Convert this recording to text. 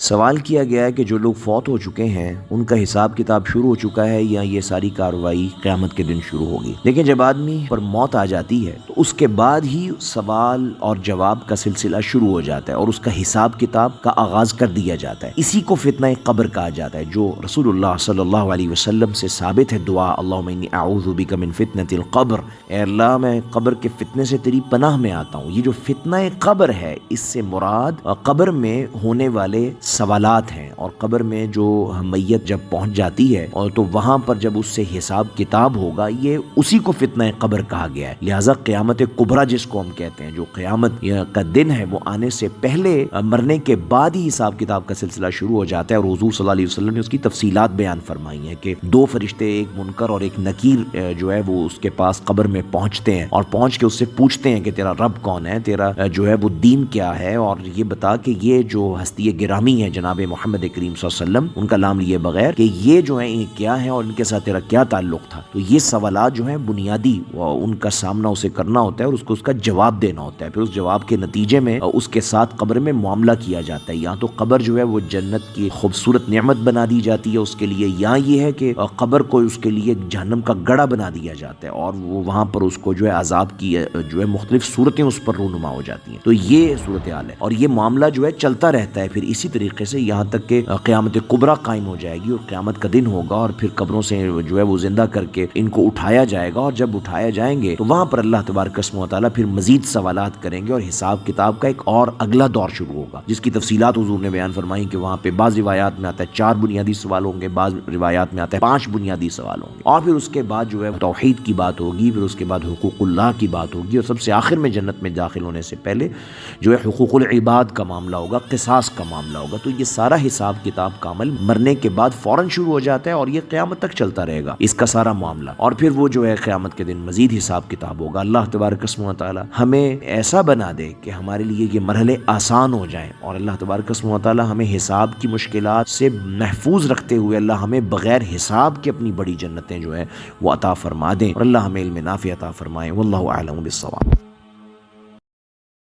سوال کیا گیا ہے کہ جو لوگ فوت ہو چکے ہیں ان کا حساب کتاب شروع ہو چکا ہے یا یہ ساری کارروائی قیامت کے دن شروع ہوگی۔ لیکن جب آدمی پر موت آ جاتی ہے تو اس کے بعد ہی سوال اور جواب کا سلسلہ شروع ہو جاتا ہے اور اس کا حساب کتاب کا آغاز کر دیا جاتا ہے۔ اسی کو فتنہ قبر کہا جاتا ہے، جو رسول اللہ صلی اللہ علیہ وسلم سے ثابت ہے دعا، اللہم انی اعوذ بک من فتنۃ القبر، اے اللہ میں قبر کے فتنے سے تیری پناہ میں آتا ہوں۔ یہ جو فتنہ قبر ہے اس سے مراد قبر میں ہونے والے سوالات ہیں، اور قبر میں جو میت جب پہنچ جاتی ہے اور تو وہاں پر جب اس سے حساب کتاب ہوگا، یہ اسی کو فتنہ قبر کہا گیا ہے۔ لہٰذا قیامت کبریٰ جس کو ہم کہتے ہیں، جو قیامت کا دن ہے، وہ آنے سے پہلے مرنے کے بعد ہی حساب کتاب کا سلسلہ شروع ہو جاتا ہے، اور حضور صلی اللہ علیہ وسلم نے اس کی تفصیلات بیان فرمائی ہیں کہ دو فرشتے، ایک منکر اور ایک نکیر جو ہے وہ اس کے پاس قبر میں پہنچتے ہیں اور پہنچ کے اس سے پوچھتے ہیں کہ تیرا رب کون ہے، تیرا جو ہے وہ دین کیا ہے، اور یہ بتا کہ یہ جو ہستی گرامی ہے جناب محمد کریم صلی اللہ علیہ وسلم، ان کا نام لیے بغیر، کہ یہ جو ہیں کیا ہیں اور ان کے ساتھ تیرا کیا تعلق تھا۔ تو یہ سوالات جو ہیں بنیادی ان کا سامنا اسے کرنا ہوتا ہے اور اس کو اس کا جواب دینا ہوتا ہے۔ پھر اس جواب کے نتیجے میں اس کے ساتھ قبر میں معاملہ کیا جاتا ہے۔ یہاں تو قبر جو ہے وہ جنت کی خوبصورت نعمت بنا دی جاتی ہے اس کے لیے، یا یہ ہے کہ قبر کو اس کے لیے جہنم کا گڑھا بنا دیا جاتا ہے، اور وہ وہاں پر اس کو جو ہے عذاب کی جو ہے مختلف صورتیں اس پر رونما ہو جاتی ہیں۔ تو یہ صورتحال ہے، اور یہ معاملہ جو ہے چلتا رہتا ہے پھر اسی طریقے سے یہاں تک کہ قیامت کبریٰ قائم ہو جائے گی، اور قیامت کا دن ہوگا، اور پھر قبروں سے جو ہے وہ زندہ کر کے ان کو اٹھایا جائے گا، اور جب اٹھایا جائیں گے تو وہاں پر اللہ تبارک و تعالیٰ پھر مزید سوالات کریں گے، اور حساب کتاب کا ایک اور اگلا دور شروع ہوگا، جس کی تفصیلات حضور نے بیان فرمائی کہ وہاں پہ بعض روایات میں آتا ہے 4 بنیادی سوال ہوں گے، بعض روایات میں آتا ہے 5 بنیادی سوال ہوں گے، اور پھر اس کے بعد جو ہے توحید کی بات ہوگی، پھر اس کے بعد حقوق اللہ کی بات ہوگی، اور سب سے آخر میں جنت میں داخل ہونے سے پہلے جو ہے حقوق العباد کا معاملہ ہوگا، قصاص کا معاملہ ہوگا۔ تو یہ سارا حساب کتاب کا عمل مرنے کے بعد فوراً شروع ہو جاتا ہے، اور یہ قیامت تک چلتا رہے گا اس کا سارا معاملہ، اور پھر وہ جو ہے قیامت کے دن مزید حساب کتاب ہوگا۔ اللہ تبارک و تعالی ہمیں ایسا بنا دے کہ ہمارے لیے یہ مرحلے آسان ہو جائیں، اور اللہ تبارک و تعالی ہمیں حساب کی مشکلات سے محفوظ رکھتے ہوئے اللہ ہمیں بغیر حساب کے اپنی بڑی جنتیں جو ہے وہ عطا فرما دیں، اور اللہ ہمیں علم نافع عطا فرمائے۔ واللہ اعلم بالصواب۔